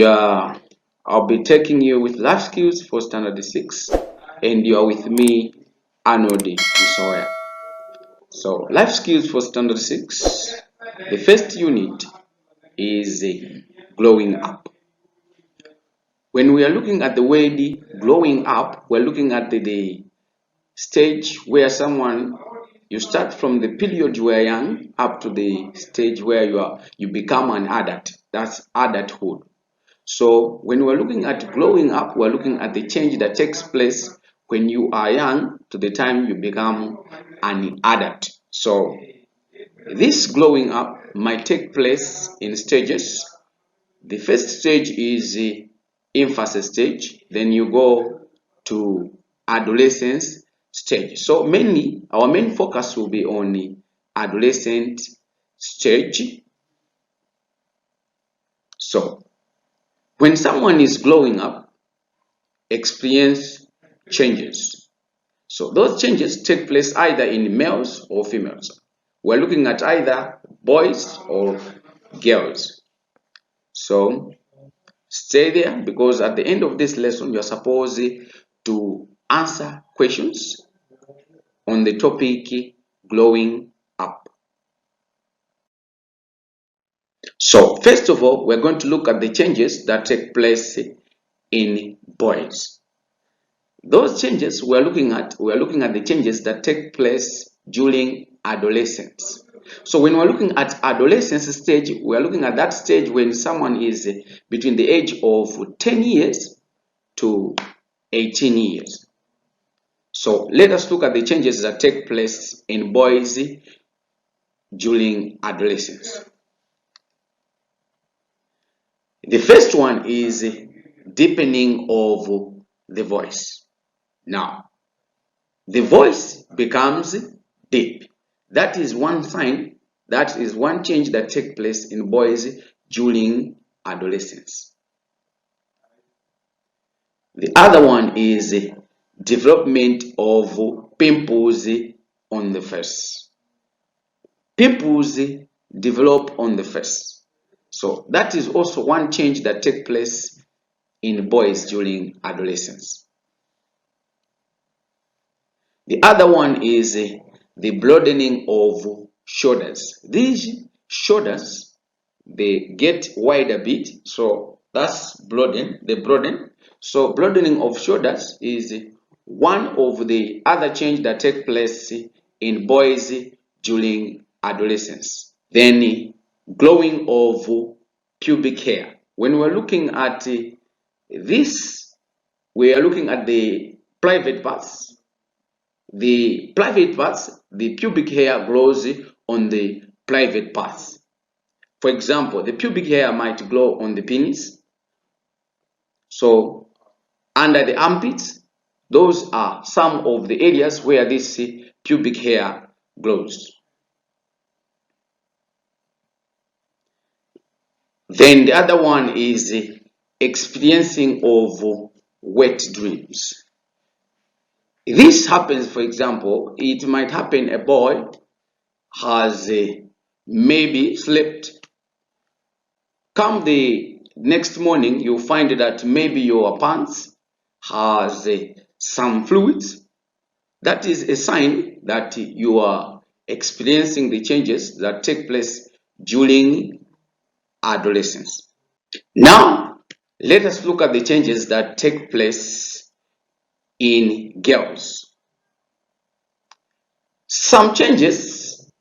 I'll be taking you with life skills for standard 6, and you are with me, Arnold Msoya. So, life skills for standard 6. The first unit is growing up. When we are looking at the word growing up, we're looking at the stage where you start from the period you are young up to the stage where you become an adult. That's adulthood. So when we're looking at growing up, we're looking at the change that takes place when you are young to the time you become an adult. So this growing up might take place in stages. The first stage is the infancy stage, then you go to adolescence stage. So our main focus will be on the adolescent stage. So when someone is growing up, experience changes. So those changes take place either in males or females. We're looking at either boys or girls. So stay there, because at the end of this lesson, you're supposed to answer questions on the topic growing up. So first of all, we're going to look at the changes that take place in boys. Those changes we're looking at the changes that take place during adolescence. So when we're looking at adolescence stage, we're looking at that stage when someone is between the age of 10 years to 18 years. So let us look at the changes that take place in boys during adolescence. The first one is deepening of the voice. Now, the voice becomes deep. That is one sign, that is one change that takes place in boys during adolescence. The other one is development of pimples on the face. Pimples develop on the face. So that is also one change that takes place in boys during adolescence. The other one is the broadening of shoulders. These shoulders, they get wide a bit, so that's broaden. So broadening of shoulders is one of the other change that take place in boys during adolescence. Then growing of pubic hair. When we're looking at this, we are looking at the private parts. The pubic hair grows on the private parts. For example, the pubic hair might grow on the penis. So under the armpits, those are some of the areas where this pubic hair grows. Then the other one is experiencing of wet dreams. This happens, for example, it might happen a boy has maybe slept. Come the next morning, you find that maybe your pants has some fluids. That is a sign that you are experiencing the changes that take place during adolescence. Now, let us look at the changes that take place in girls. Some changes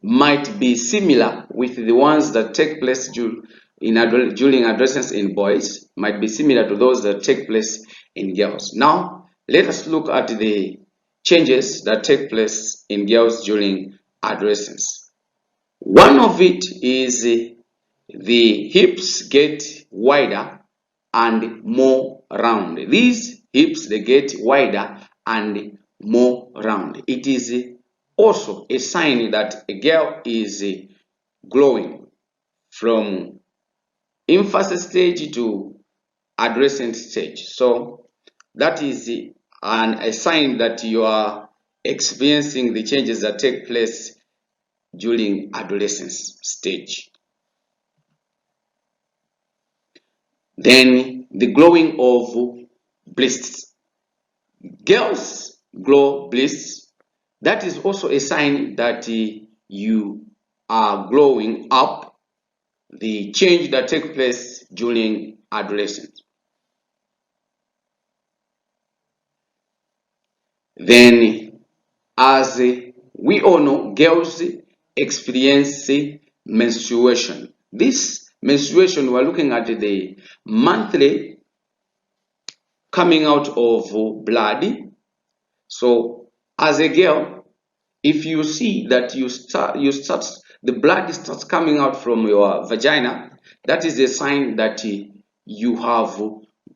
might be similar with the ones that take place during adolescence in boys, might be similar to those that take place in girls. Now, let us look at the changes that take place in girls during adolescence. One of it is the hips get wider and more round. These hips, they get wider and more round. It is also a sign that a girl is growing from infancy stage to adolescent stage. So that is a sign that you are experiencing the changes that take place during adolescence stage. Then the glowing of breasts. Girls glow breasts. That is also a sign that you are growing up, the change that takes place during adolescence. Then, as we all know, girls experience menstruation. This menstruation, we're looking at the monthly coming out of blood. So, as a girl, if you see that you start the blood starts coming out from your vagina, that is a sign that you have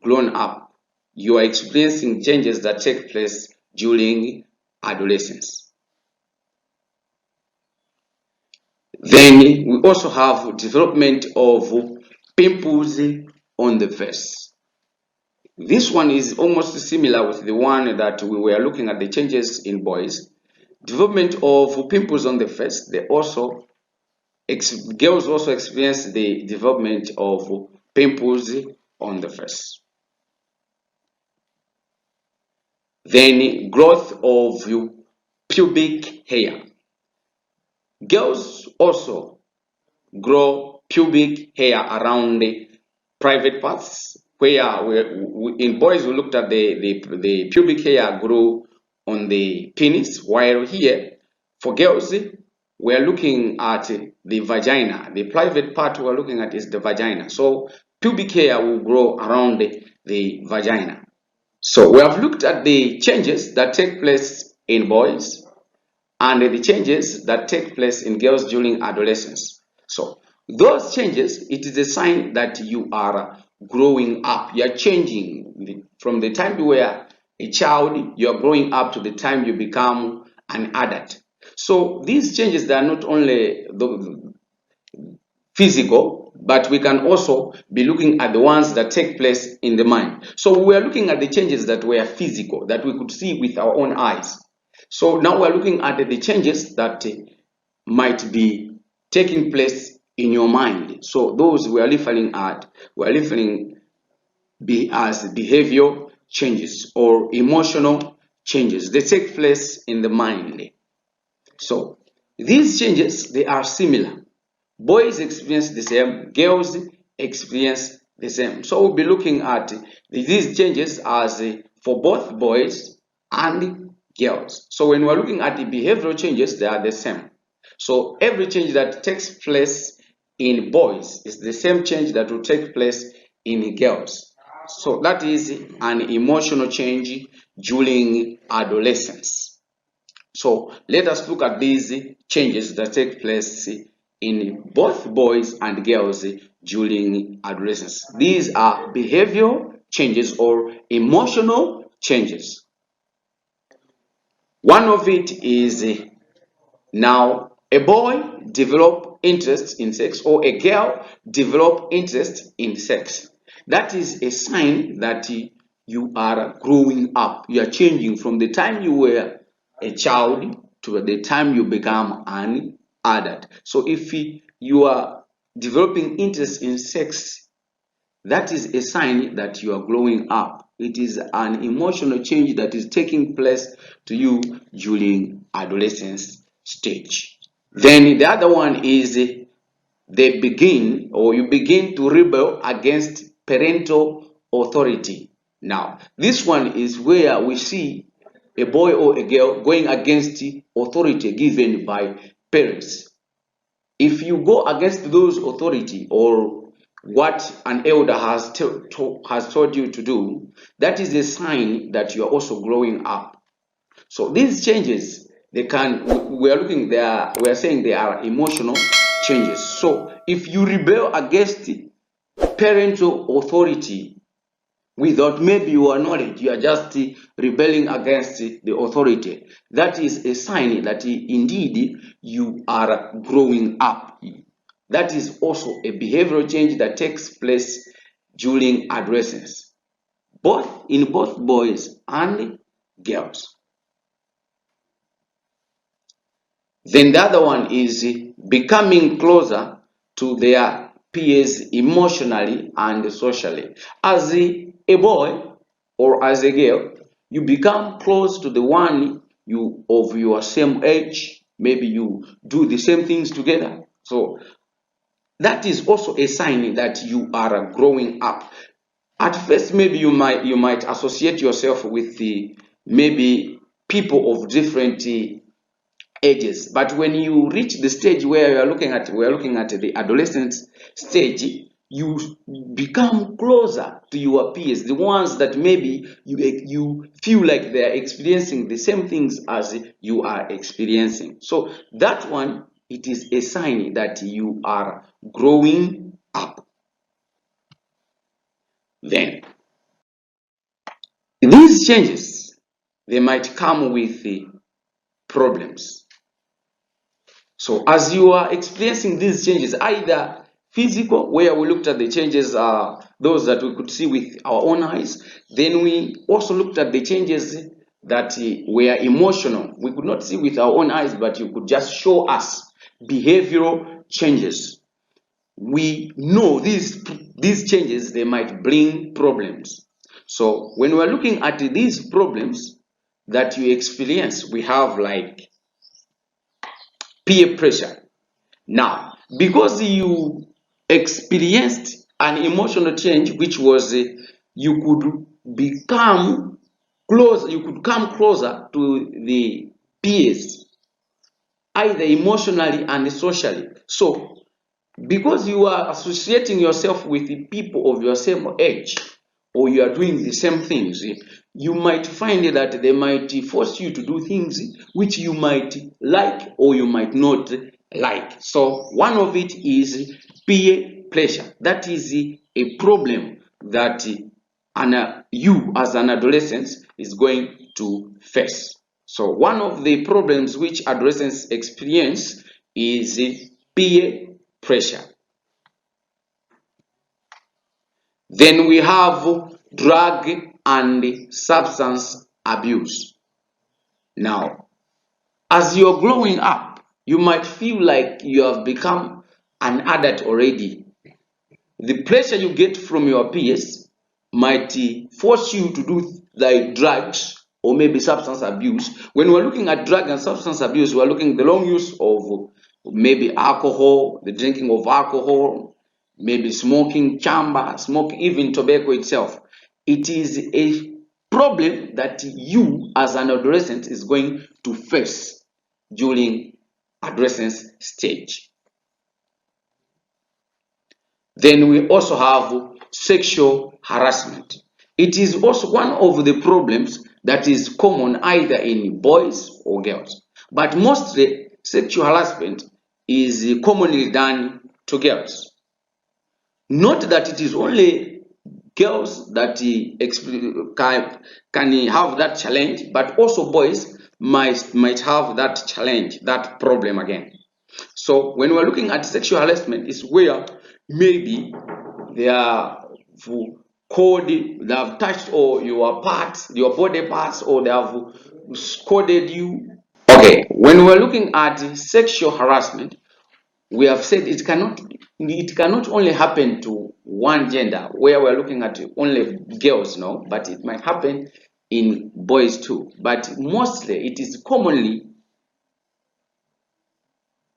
grown up. You are experiencing changes that take place during adolescence. Then we also have development of pimples on the face. This one is almost similar with the one that we were looking at, the changes in boys. Development of pimples on the face. Girls also experience the development of pimples on the face. Then growth of pubic hair. Girls also grow pubic hair around the private parts, where in boys we looked at the pubic hair grow on the penis, while here for girls we're looking at the vagina. The private part we're looking at is the vagina. So pubic hair will grow around the vagina. So we have looked at the changes that take place in boys and the changes that take place in girls during adolescence. So those changes, it is a sign that you are growing up. You are changing from the time you were a child, you are growing up to the time you become an adult. So these changes, they are not only the physical, but we can also be looking at the ones that take place in the mind. So we are looking at the changes that were physical, that we could see with our own eyes. So now we're looking at the changes that might be taking place in your mind. So those we are referring as behavior changes or emotional changes. They take place in the mind. So these changes, they are similar. Boys experience the same, girls experience the same. So we'll be looking at these changes as for both boys and girls. So when we're looking at the behavioral changes, they are the same. So every change that takes place in boys is the same change that will take place in girls. So that is an emotional change during adolescence. So let us look at these changes that take place in both boys and girls during adolescence. These are behavioral changes or emotional changes. One of it is now a boy develop interest in sex or a girl develop interest in sex. That is a sign that you are growing up. You are changing from the time you were a child to the time you become an adult. So if you are developing interest in sex, that is a sign that you are growing up. It is an emotional change that is taking place to you during adolescence stage. Then the other one is you begin to rebel against parental authority. Now, this one is where we see a boy or a girl going against authority given by parents. If you go against those authority or what an elder has told you to do, that is a sign that you are also growing up. So these changes, we are saying they are emotional changes. So if you rebel against parental authority without maybe your knowledge, you are just rebelling against the authority, that is a sign that indeed you are growing up. That is also a behavioral change that takes place during adolescence, in both boys and girls. Then the other one is becoming closer to their peers emotionally and socially. As a boy or as a girl, you become close to the one you of your same age. Maybe you do the same things together. So that is also a sign that you are growing up. At first, maybe you might associate yourself with the maybe people of different ages, but when you reach the stage where we're looking at the adolescent stage, you become closer to your peers, the ones that maybe you feel like they're experiencing the same things as you are experiencing. So that one, it is a sign that you are growing up. Then these changes, they might come with problems. So as you are experiencing these changes, either physical, where we looked at the changes, those that we could see with our own eyes, then we also looked at the changes that were emotional. We could not see with our own eyes, but you could just show us behavioral changes. We know these changes, they might bring problems. So when we're looking at these problems that you experience, we have like peer pressure. Now, because you experienced an emotional change, which was you could become you could come closer to the peers, either emotionally and socially. So because you are associating yourself with the people of your same age, or you are doing the same things, you might find that they might force you to do things which you might like or you might not like. So one of it is peer pressure. That is a problem that you as an adolescent is going to face. So one of the problems which adolescents experience is peer pressure. Then we have drug and substance abuse. Now, as you're growing up, you might feel like you have become an adult already. The pressure you get from your peers might force you to do like drugs or maybe substance abuse. When we're looking at drug and substance abuse, we're looking at the long use of maybe alcohol, the drinking of alcohol, maybe smoking chamber, smoking even tobacco itself. It is a problem that you as an adolescent is going to face during adolescence stage. Then we also have sexual harassment. It is also one of the problems that is common either in boys or girls. But mostly sexual harassment is commonly done to girls. Not that it is only girls that can have that challenge, but also boys might have that challenge, that problem again. So when we're looking at sexual harassment, is where maybe they are called, they have touched all your parts, your body parts, or they have scolded you. Okay, when we're looking at sexual harassment, we have said it cannot only happen to one gender, where we're looking at only girls, no, but it might happen in boys too. But mostly it is commonly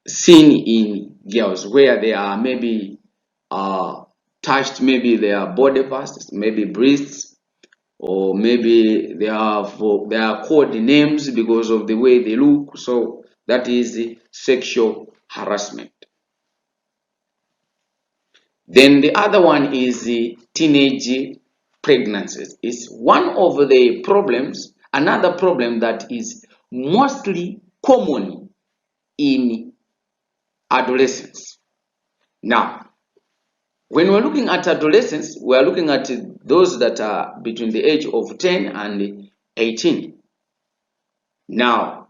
seen in girls, where they are maybe touched, maybe their body parts, maybe breasts, or maybe they are called names because of the way they look. So that is sexual harassment. Then the other one is the teenage pregnancies. It's one of the problems, another problem that is mostly common in adolescence. Now, when we're looking at adolescents, we're looking at those that are between the age of 10 and 18. Now,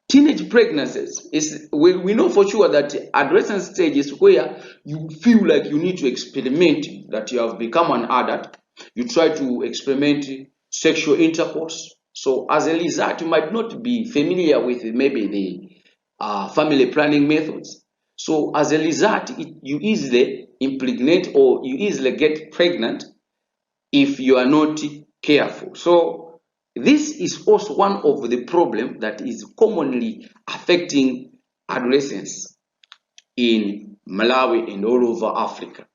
teenage pregnancies is we know for sure that adolescent stage is where you feel like you need to experiment, that you have become an adult. You try to experiment sexual intercourse. So as a result, you might not be familiar with maybe the family planning methods. So as a result, you easily impregnate or you easily get pregnant if you are not careful. So this is also one of the problems that is commonly affecting adolescents in Malawi and all over Africa.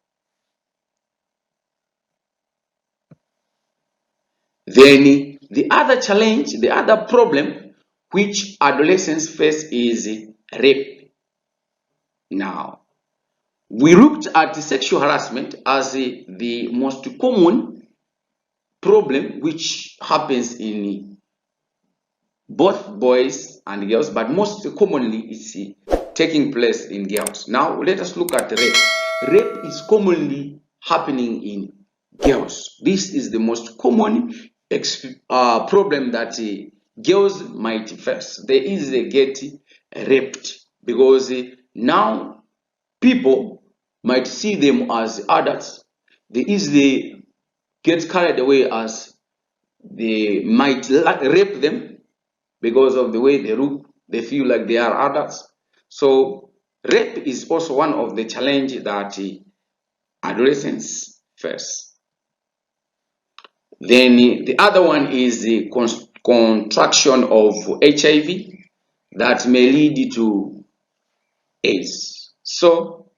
Then the other challenge, the other problem which adolescents face is rape. Now, we looked at sexual harassment as the most common problem which happens in both boys and girls, but most commonly it's taking place in girls. Now, let us look at rape. Rape is commonly happening in girls. This is the most common problem that girls might face. They easily get raped because now people might see them as adults. They easily get carried away as they might rape them because of the way they look. They feel like they are adults. So rape is also one of the challenges that adolescents face. Then the other one is the contraction of HIV that may lead to AIDS. So,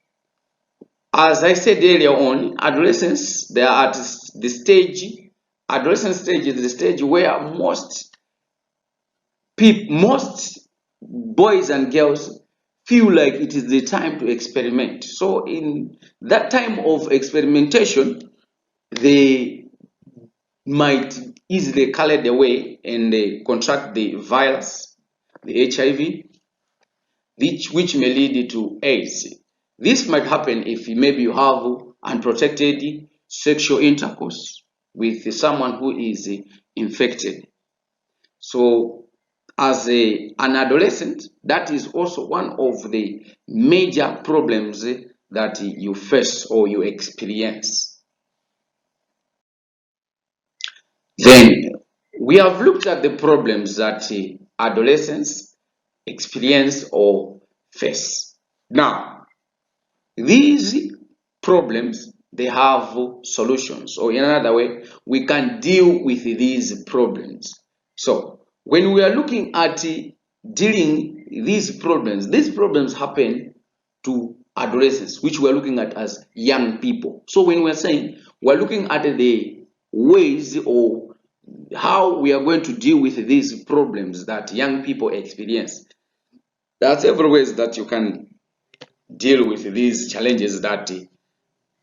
as I said earlier on, adolescents, they are at the stage, adolescent stage is the stage where most boys and girls feel like it is the time to experiment. So, in that time of experimentation, they might easily carried away and they contract the virus, the HIV, which may lead to AIDS. This might happen if maybe you have unprotected sexual intercourse with someone who is infected. So, as an adolescent, that is also one of the major problems that you face or you experience. Then we have looked at the problems that adolescents experience or face. Now, these problems, they have solutions, or in another way, we can deal with these problems. So, when we are looking at dealing these problems happen to adolescents, which we are looking at as young people. So, when we are saying we're looking at the ways or how we are going to deal with these problems that young people experience, there are several ways that you can deal with these challenges that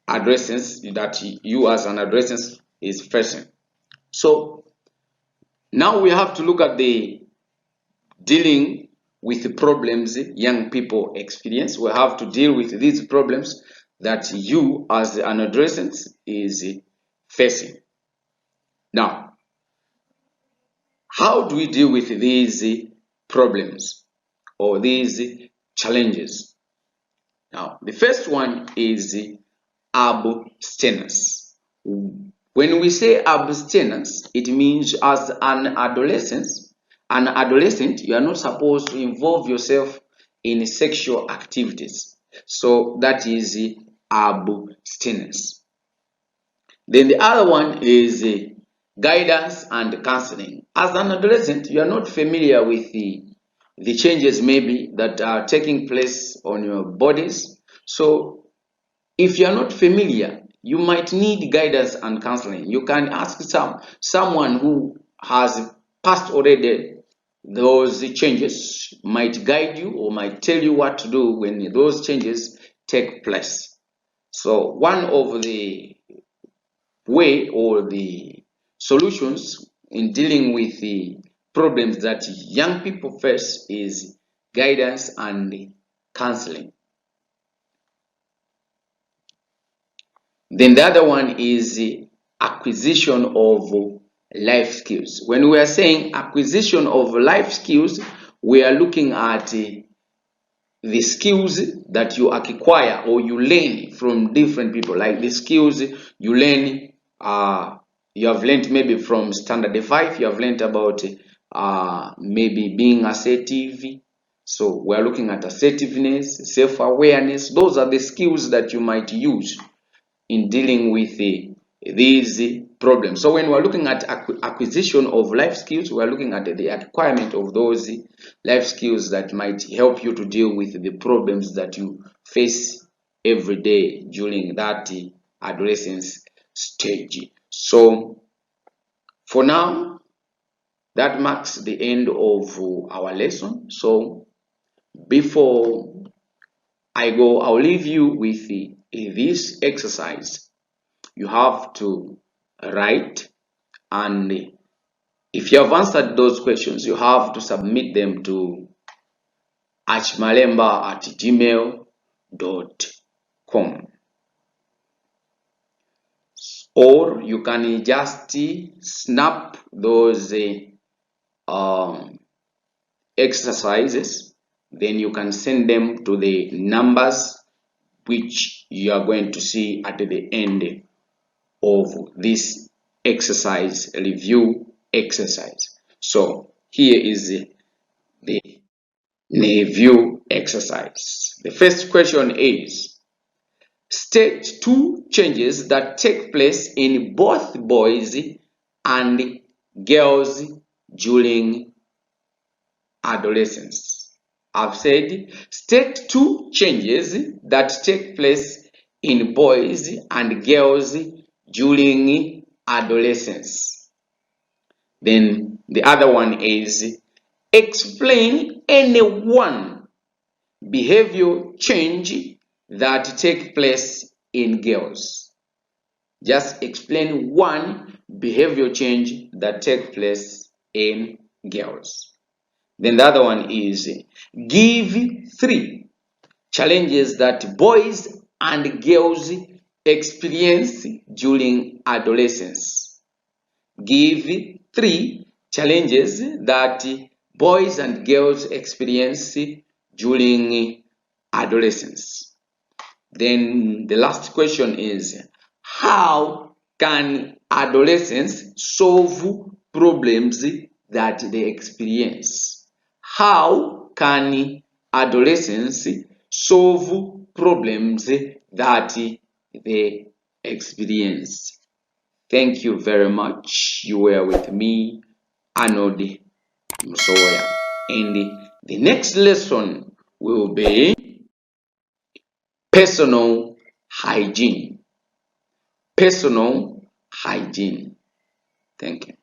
adolescents, that you as an adolescent is facing. So now we have to look at the dealing with the problems young people experience. We have to deal with these problems that you as an adolescent is facing. Now, how do we deal with these problems or these challenges? Now, the first one is abstinence. When we say abstinence, it means as an adolescent, you are not supposed to involve yourself in sexual activities. So that is abstinence. Then the other one is guidance and counseling. As an adolescent, you are not familiar with the changes maybe that are taking place on your bodies. So if you are not familiar, you might need guidance and counseling. You can ask someone who has passed already those changes, might guide you or might tell you what to do when those changes take place. So one of the way or the solutions in dealing with the problems that young people face is guidance and counseling. Then the other one is acquisition of life skills. When we are saying acquisition of life skills, we are looking at the skills that you acquire or you learn from different people, like the skills you learn. You have learned maybe from standard 5. You have learned about maybe being assertive. So we're looking at assertiveness, self-awareness. Those are the skills that you might use in dealing with these problems. So when we're looking at acquisition of life skills, we're looking at the acquirement of those life skills that might help you to deal with the problems that you face every day during that adolescence stage. So for now, that marks the end of our lesson. So before I go, I'll leave you with this exercise. You have to write, and if you have answered those questions, you have to submit them to achmalemba@gmail.com, or you can just snap those exercises, then you can send them to the numbers which you are going to see at the end of this exercise, review exercise. So here is the review exercise. The first question is, state 2 changes that take place in both boys and girls during adolescence. I've said state 2 changes that take place in boys and girls during adolescence. Then the other one is, explain any one behavior change that take place in girls. Just explain one behavior change that take place in girls. Then the other one is, give 3 challenges that boys and girls experience during adolescence. Give 3 challenges that boys and girls experience during adolescence. Then the last question is, how can adolescents solve problems that they experience? How can adolescents solve problems that they experience? Thank you very much. You were with me, Arnold Musoya. And the next lesson will be personal hygiene. Personal hygiene. Thank you.